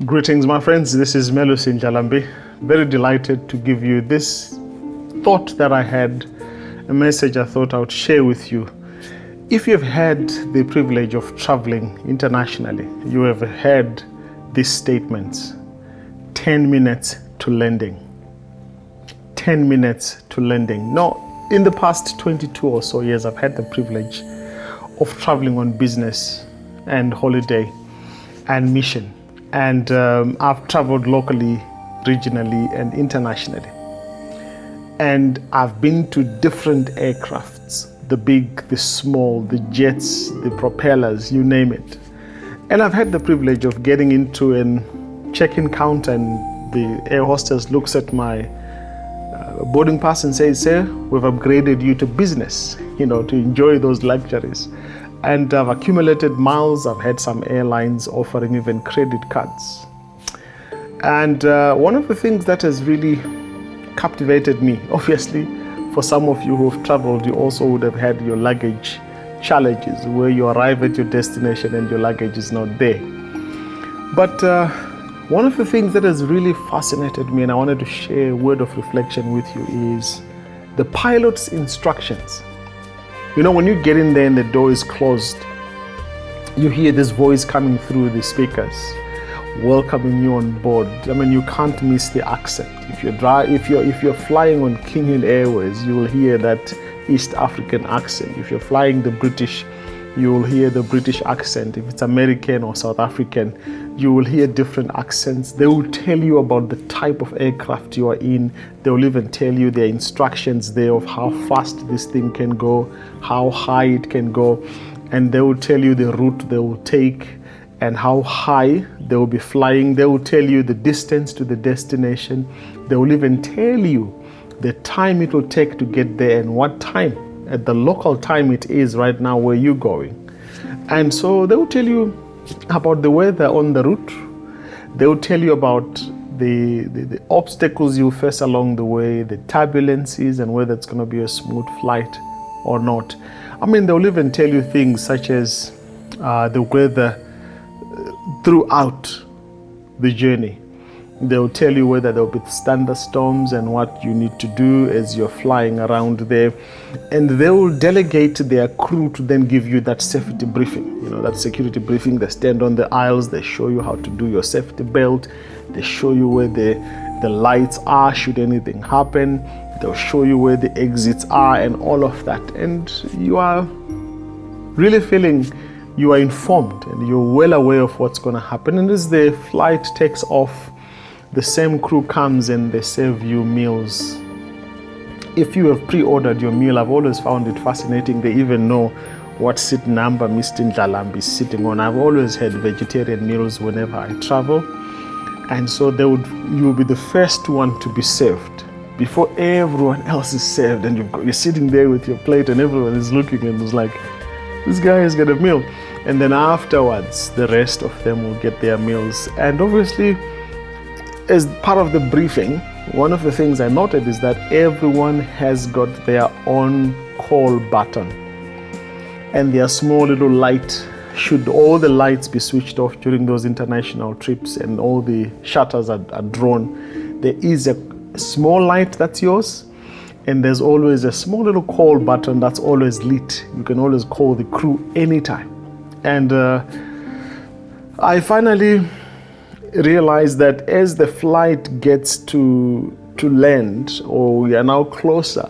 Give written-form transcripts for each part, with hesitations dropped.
Greetings, my friends. This is Melusi Ndhlalambi. Very delighted to give you this thought that I had, a message I thought I would share with you. If you've had the privilege of traveling internationally, you have heard these statements: 10 minutes to landing. 10 minutes to landing. Now, in the past 22 or so years, I've had the privilege of traveling on business and holiday and mission. And I've traveled locally, regionally, and internationally. And I've been to different aircrafts, the big, the small, the jets, the propellers, you name it. And I've had the privilege of getting into a check-in counter, and the air hostess looks at my boarding pass and says, "Sir, we've upgraded you to business, to enjoy those luxuries." And I've accumulated miles. I've had some airlines offering even credit cards. And one of the things that has really captivated me, obviously, for some of you who have traveled, you also would have had your luggage challenges where you arrive at your destination and your luggage is not there. But one of the things that has really fascinated me, and I wanted to share a word of reflection with you, is the pilot's instructions. When you get in there and the door is closed, you hear this voice coming through the speakers, welcoming you on board. You can't miss the accent. If you're flying on Kenyan Airways, you will hear that East African accent. If you're flying the British, you will hear the British accent. If it's American or South African, you will hear different accents. They will tell you about the type of aircraft you are in. They will even tell you their instructions there of how fast this thing can go, how high it can go, and they will tell you the route they will take and how high they will be flying. They will tell you the distance to the destination. They will even tell you the time it will take to get there and what time, at the local time it is right now where you're going. And so they will tell you about the weather on the route. They will tell you about the obstacles you face along the way, the turbulences, and whether it's going to be a smooth flight or not. They will even tell you things such as the weather throughout the journey. They'll tell you whether there'll be thunderstorms and what you need to do as you're flying around there. And they will delegate their crew to then give you that safety briefing, that security briefing. They stand on the aisles, they show you how to do your safety belt, they show you where the lights are should anything happen, they'll show you where the exits are and all of that. And you are really feeling you are informed and you're well aware of what's going to happen. And as the flight takes off, the same crew comes and they serve you meals. If you have pre-ordered your meal, I've always found it fascinating. They even know what seat number Mr. Ndhlalambi is sitting on. I've always had vegetarian meals whenever I travel. And so you'll be the first one to be served before everyone else is served. And you're sitting there with your plate and everyone is looking and is like, this guy has got a meal. And then afterwards, the rest of them will get their meals. And obviously, as part of the briefing, one of the things I noted is that everyone has got their own call button. And their small little light, should all the lights be switched off during those international trips and all the shutters are drawn, there is a small light that's yours. And there's always a small little call button that's always lit. You can always call the crew anytime. And I finally realized that as the flight gets to land, or we are now closer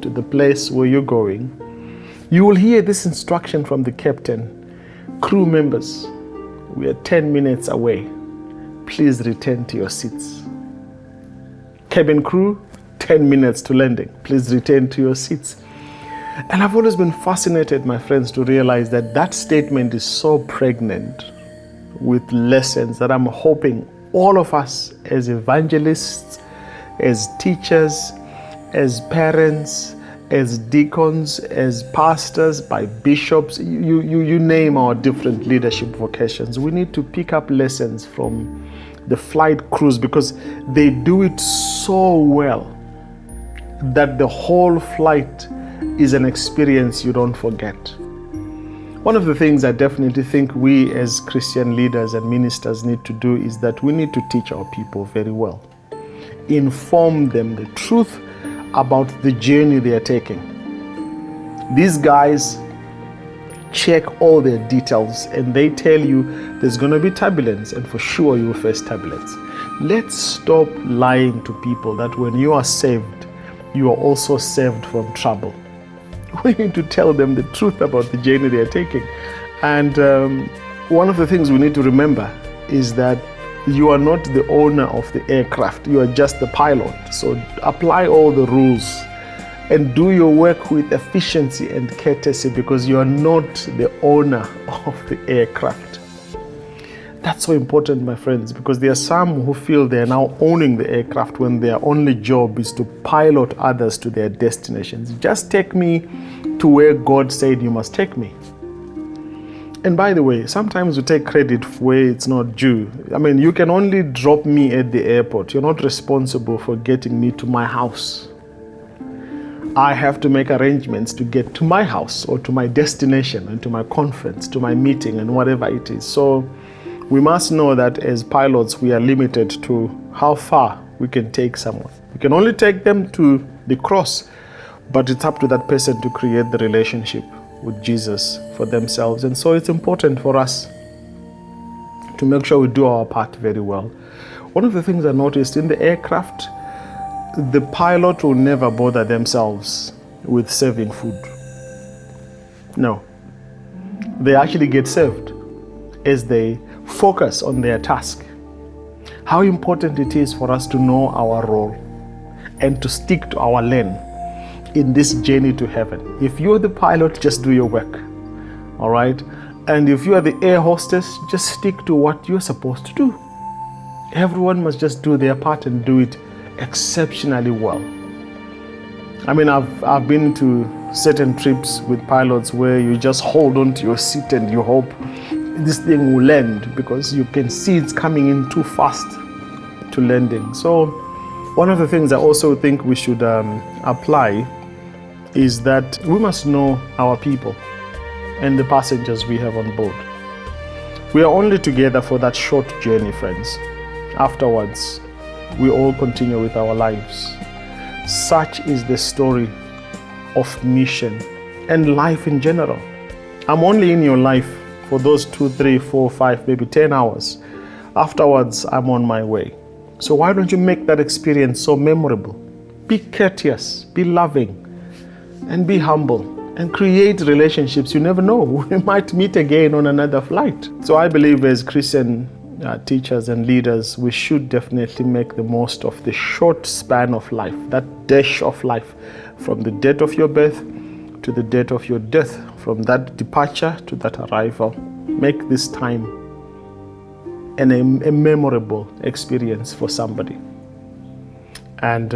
to the place where you're going, you will hear this instruction from the captain: crew members, we are 10 minutes away. Please return to your seats. Cabin crew, 10 minutes to landing. Please return to your seats. And I've always been fascinated, my friends, to realize that statement is so pregnant with lessons that I'm hoping all of us as evangelists, as teachers, as parents, as deacons, as pastors, by bishops, you name our different leadership vocations. We need to pick up lessons from the flight crews, because they do it so well that the whole flight is an experience you don't forget. One of the things I definitely think we as Christian leaders and ministers need to do is that we need to teach our people very well. Inform them the truth about the journey they are taking. These guys check all their details and they tell you there's going to be turbulence, and for sure you will face turbulence. Let's stop lying to people that when you are saved, you are also saved from trouble. We need to tell them the truth about the journey they are taking. And one of the things we need to remember is that you are not the owner of the aircraft, you are just the pilot. So apply all the rules and do your work with efficiency and courtesy, because you are not the owner of the aircraft. That's so important, my friends, because there are some who feel they are now owning the aircraft when their only job is to pilot others to their destinations. Just take me to where God said you must take me. And by the way, sometimes we take credit for where it's not due. I mean, you can only drop me at the airport. You're not responsible for getting me to my house. I have to make arrangements to get to my house or to my destination and to my conference, to my meeting and whatever it is. So we must know that as pilots, we are limited to how far we can take someone. We can only take them to the cross, but it's up to that person to create the relationship with Jesus for themselves. And so it's important for us to make sure we do our part very well. One of the things I noticed in the aircraft, the pilot will never bother themselves with serving food. No. They actually get served as they focus on their task. How important it is for us to know our role and to stick to our lane in this journey to heaven. If you're the pilot, just do your work. All right? And if you are the air hostess, just stick to what you're supposed to do. Everyone must just do their part and do it exceptionally well. I mean, I've been to certain trips with pilots where you just hold on to your seat and you hope this thing will land, because you can see it's coming in too fast to landing. So one of the things I also think we should apply is that we must know our people and the passengers we have on board. We are only together for that short journey, friends. Afterwards, we all continue with our lives. Such is the story of mission and life in general. I'm only in your life for those 2, 3, 4, 5, maybe 10 hours. Afterwards, I'm on my way. So why don't you make that experience so memorable? Be courteous, be loving, and be humble, and create relationships. You never know, we might meet again on another flight. So I believe as Christian teachers and leaders, we should definitely make the most of the short span of life, that dash of life, from the date of your birth to the date of your death, from that departure to that arrival. Make this time a memorable experience for somebody. And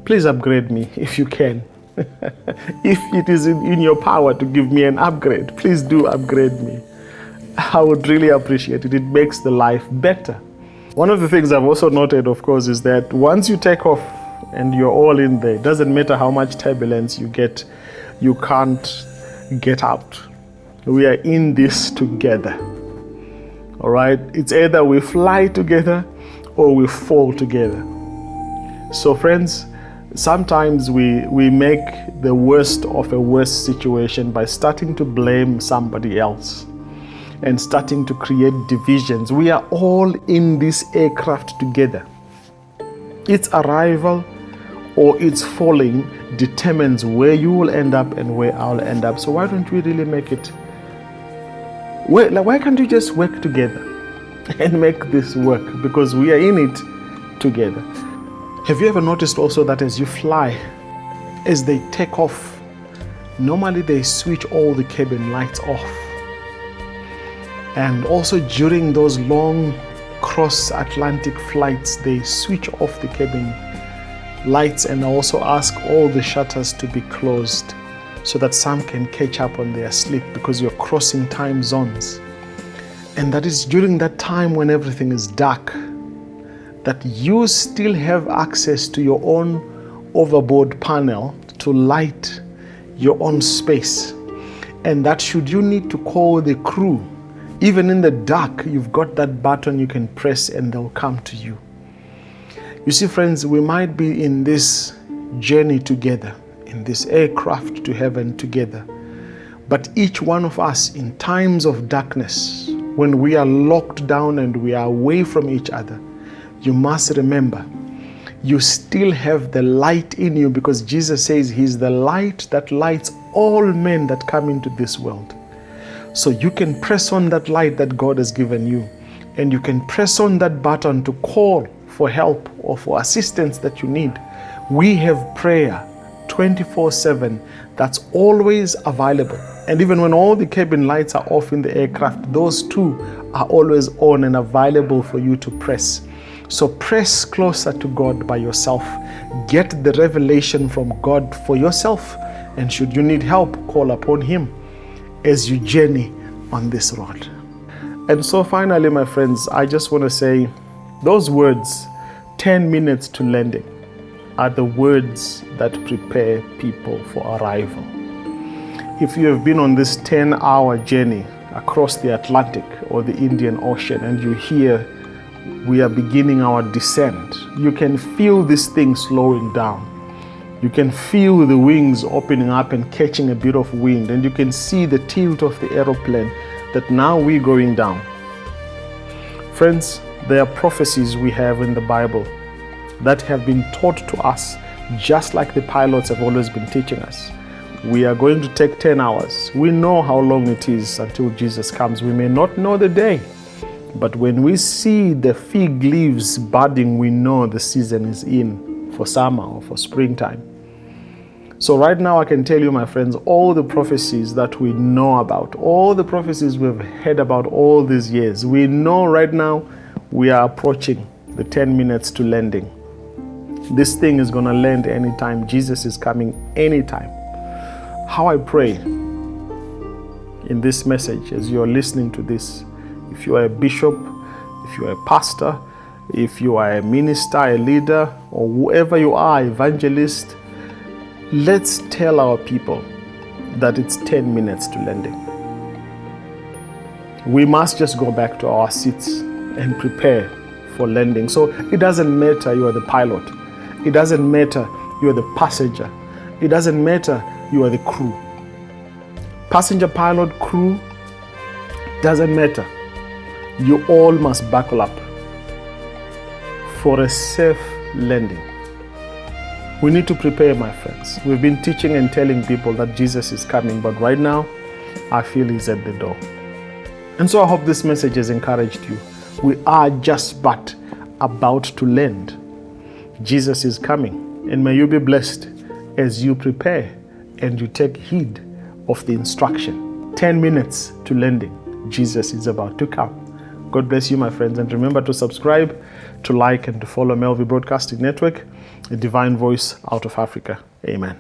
please upgrade me if you can. If it is in your power to give me an upgrade, please do upgrade me. I would really appreciate it. It makes the life better. One of the things I've also noted, of course, is that once you take off and you're all in there, it doesn't matter how much turbulence you get, you can't get out. We are in this together. All right? It's either we fly together or we fall together. So friends, sometimes we make the worst of a worst situation by starting to blame somebody else and starting to create divisions. We are all in this aircraft together. Its arrival or its falling determines where you will end up and where I'll end up. So why don't we really make it? Why can't you just work together and make this work? Because we are in it together. Have you ever noticed also that as you fly, as they take off, normally they switch all the cabin lights off. And also during those long cross-Atlantic flights, they switch off the cabin lights and also ask all the shutters to be closed so that some can catch up on their sleep, because you're crossing time zones. And that is during that time when everything is dark, that you still have access to your own overboard panel to light your own space. And that should you need to call the crew, even in the dark, you've got that button you can press and they'll come to you. You see, friends, we might be in this journey together, in this aircraft to heaven together. But each one of us in times of darkness, when we are locked down and we are away from each other, you must remember, you still have the light in you, because Jesus says He's the light that lights all men that come into this world. So you can press on that light that God has given you, and you can press on that button to call for help or for assistance that you need. We have prayer 24/7 that's always available. And even when all the cabin lights are off in the aircraft, those two are always on and available for you to press. So press closer to God by yourself. Get the revelation from God for yourself. And should you need help, call upon Him as you journey on this road. And so finally, my friends, I just want to say those words, 10 minutes to landing, are the words that prepare people for arrival. If you have been on this 10-hour journey across the Atlantic or the Indian Ocean and you hear we are beginning our descent, you can feel this thing slowing down. You can feel the wings opening up and catching a bit of wind, and you can see the tilt of the aeroplane that now we're going down. Friends, there are prophecies we have in the Bible that have been taught to us, just like the pilots have always been teaching us. We are going to take 10 hours. We know how long it is until Jesus comes. We may not know the day, but when we see the fig leaves budding, we know the season is in for summer or for springtime. So right now I can tell you, my friends, all the prophecies that we know about, all the prophecies we've heard about all these years, we know right now we are approaching the 10 minutes to landing. This thing is going to land anytime. Jesus is coming anytime. How I pray in this message as you're listening to this, if you are a bishop, if you are a pastor, if you are a minister, a leader, or whoever you are, evangelist, let's tell our people that it's 10 minutes to landing. We must just go back to our seats and prepare for landing. So it doesn't matter you are the pilot. It doesn't matter you are the passenger. It doesn't matter you are the crew. Passenger, pilot, crew, doesn't matter. You all must buckle up for a safe landing. We need to prepare, my friends. We've been teaching and telling people that Jesus is coming, but right now, I feel He's at the door. And so I hope this message has encouraged you. We are just but about to land. Jesus is coming, and may you be blessed as you prepare and you take heed of the instruction. 10 minutes to landing. Jesus is about to come. God bless you, my friends, and remember to subscribe, to like, and to follow MelVee Broadcasting Network, a divine voice out of Africa. Amen.